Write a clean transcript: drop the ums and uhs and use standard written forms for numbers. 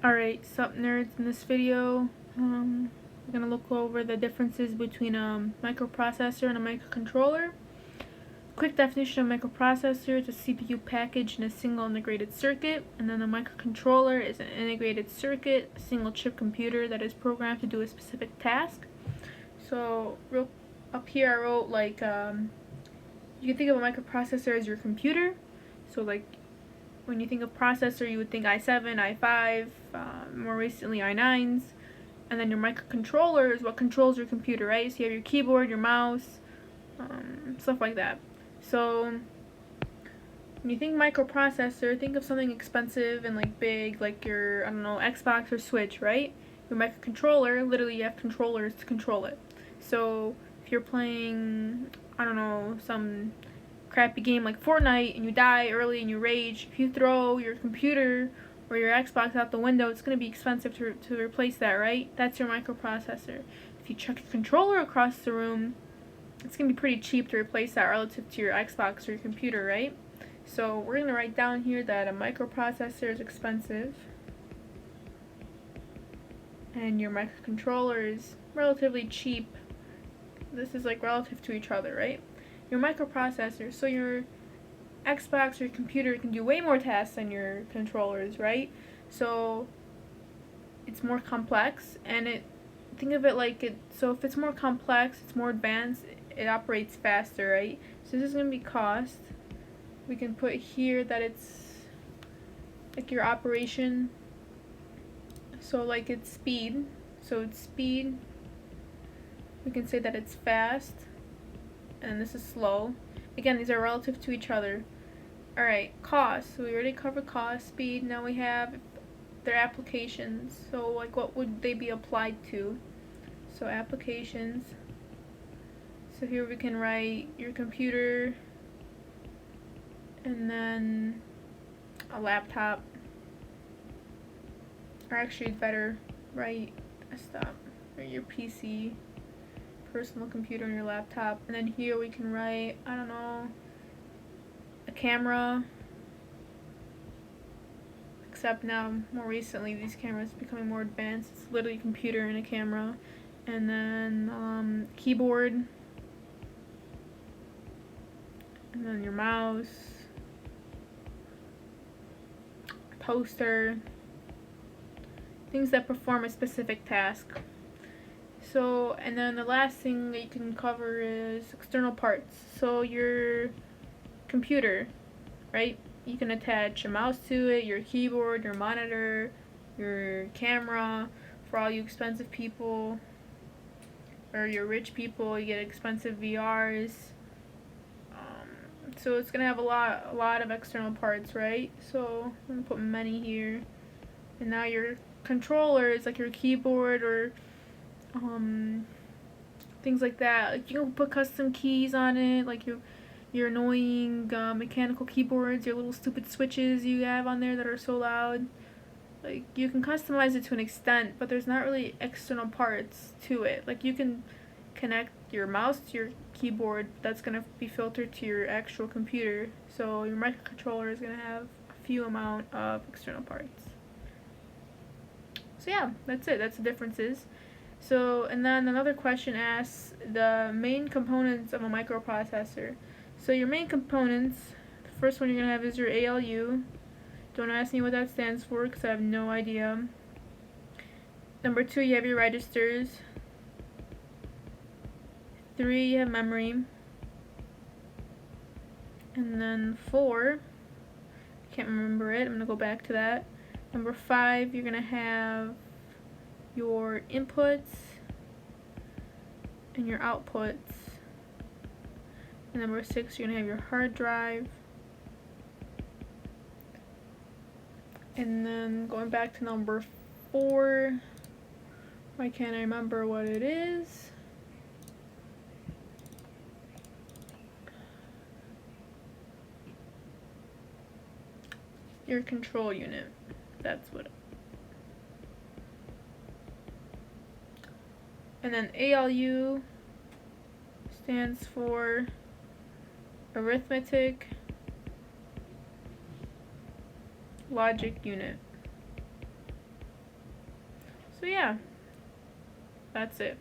Alright, sup nerds, in this video, we're going to look over the differences between a microprocessor and a microcontroller. Quick definition of microprocessor is a CPU package in a single integrated circuit, and then a microcontroller is an integrated circuit, a single chip computer that is programmed to do a specific task. So up here I wrote you can think of a microprocessor as your computer. So like when you think of processor, you would think i7, i5, more recently i9s, and then your microcontroller is what controls your computer, right? So you have your keyboard, your mouse, stuff like that. So when you think microprocessor, think of something expensive and like big, like your, I don't know, Xbox or Switch, right? Your microcontroller, literally you have controllers to control it. So if you're playing, I don't know, some crappy game like Fortnite and you die early and you rage, if you throw your computer or your Xbox out the window, it's going to be expensive to replace that, right? That's your microprocessor. If you chuck your controller across the room, it's going to be pretty cheap to replace that relative to your Xbox or your computer, right? So we're going to write down here that a microprocessor is expensive and your microcontroller is relatively cheap. This is like relative to each other, right? Your microprocessor, so your Xbox or your computer can do way more tasks than your controllers, right? So it's more complex, and think of it like so if it's more complex, it's more advanced, it operates faster, right? So this is going to be cost. We can put here that it's like your operation, so like it's speed, so it's speed. We can say that it's fast, and this is slow. Again, these are relative to each other. Alright, cost. So we already covered cost, speed. Now we have their applications. So like what would they be applied to? So applications. So here we can write your computer and then a laptop. Or actually it's better write desktop or your PC, personal computer, and your laptop. And then here we can write, I don't know, a camera, except now more recently these cameras are becoming more advanced. It's literally a computer and a camera. And then keyboard, and then your mouse, toaster, things that perform a specific task. So, and then the last thing that you can cover is external parts. So your computer, right? You can attach a mouse to it, your keyboard, your monitor, your camera. For all you expensive people or your rich people, you get expensive VRs. So it's gonna have a lot of external parts, right? So I'm gonna put many here. And now your controller is like your keyboard or things like that. Like you can put custom keys on it, like your annoying mechanical keyboards, your little stupid switches you have on there that are so loud. Like you can customize it to an extent, but there's not really external parts to it. Like you can connect your mouse to your keyboard, that's gonna be filtered to your actual computer. So your microcontroller is gonna have a few amount of external parts. So yeah, that's it. That's the differences. So, and then another question asks the main components of a microprocessor. So your main components, the first one you're going to have is your ALU. Don't ask me what that stands for because I have no idea. Number 2, you have your registers. 3, you have memory. And then 4, I can't remember it. I'm going to go back to that. Number 5, you're going to have your inputs and your outputs. And number 6, you're going to have your hard drive. And then going back to number 4, why can't I remember what it is? Your control unit. That's what. And then ALU stands for arithmetic logic unit. So yeah, that's it.